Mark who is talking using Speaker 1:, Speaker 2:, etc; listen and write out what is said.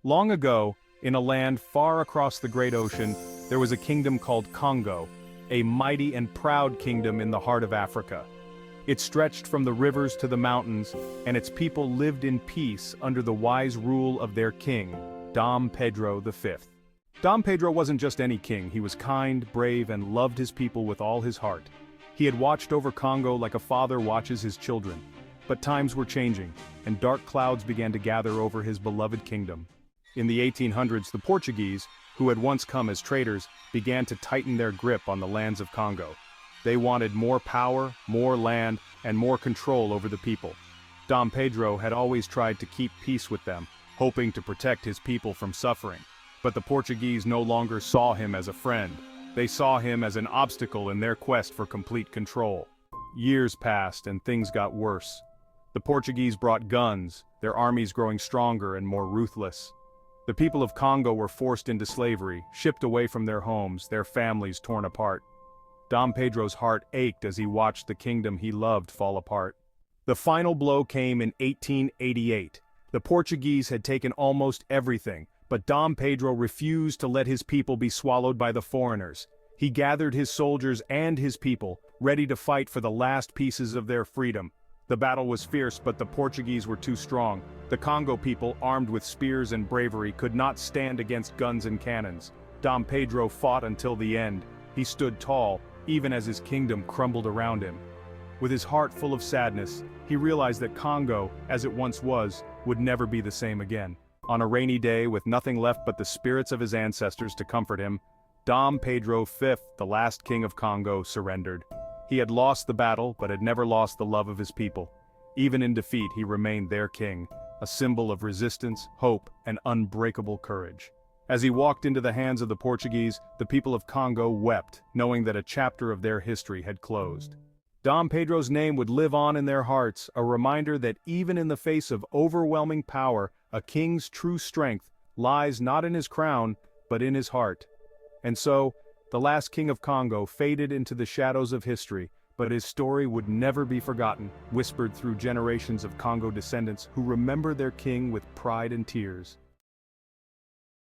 Speaker 1: Long ago, in a land far across the great ocean, there was a kingdom called Kongo, a mighty and proud kingdom in the heart of Africa. It stretched from the rivers to the mountains, and its people lived in peace under the wise rule of their king, Dom Pedro V. Dom Pedro wasn't just any king, he was kind, brave, and loved his people with all his heart. He had watched over Kongo like a father watches his children. But times were changing, and dark clouds began to gather over his beloved kingdom. In the 1800s, the Portuguese, who had once come as traders, began to tighten their grip on the lands of Kongo. They wanted more power, more land, and more control over the people. Dom Pedro had always tried to keep peace with them, hoping to protect his people from suffering. But the Portuguese no longer saw him as a friend. They saw him as an obstacle in their quest for complete control. Years passed and things got worse. The Portuguese brought guns, their armies growing stronger and more ruthless. The people of Kongo were forced into slavery, shipped away from their homes, their families torn apart. Dom Pedro's heart ached as he watched the kingdom he loved fall apart. The final blow came in 1888. The Portuguese had taken almost everything, but Dom Pedro refused to let his people be swallowed by the foreigners. He gathered his soldiers and his people, ready to fight for the last pieces of their freedom. The battle was fierce, but the Portuguese were too strong. The Kongo people, armed with spears and bravery, could not stand against guns and cannons. Dom Pedro fought until the end. He stood tall, even as his kingdom crumbled around him. With his heart full of sadness, he realized that Kongo, as it once was, would never be the same again. On a rainy day, with nothing left but the spirits of his ancestors to comfort him, Dom Pedro V, the last king of Kongo, surrendered. He had lost the battle, but had never lost the love of his people. Even in defeat, he remained their king, a symbol of resistance, hope, and unbreakable courage. As he walked into the hands of the Portuguese, the people of Kongo wept, knowing that a chapter of their history had closed. Dom Pedro's name would live on in their hearts, a reminder that even in the face of overwhelming power, a king's true strength lies not in his crown, but in his heart. And so, the last king of Kongo faded into the shadows of history, but his story would never be forgotten, whispered through generations of Kongo descendants who remember their king with pride and tears.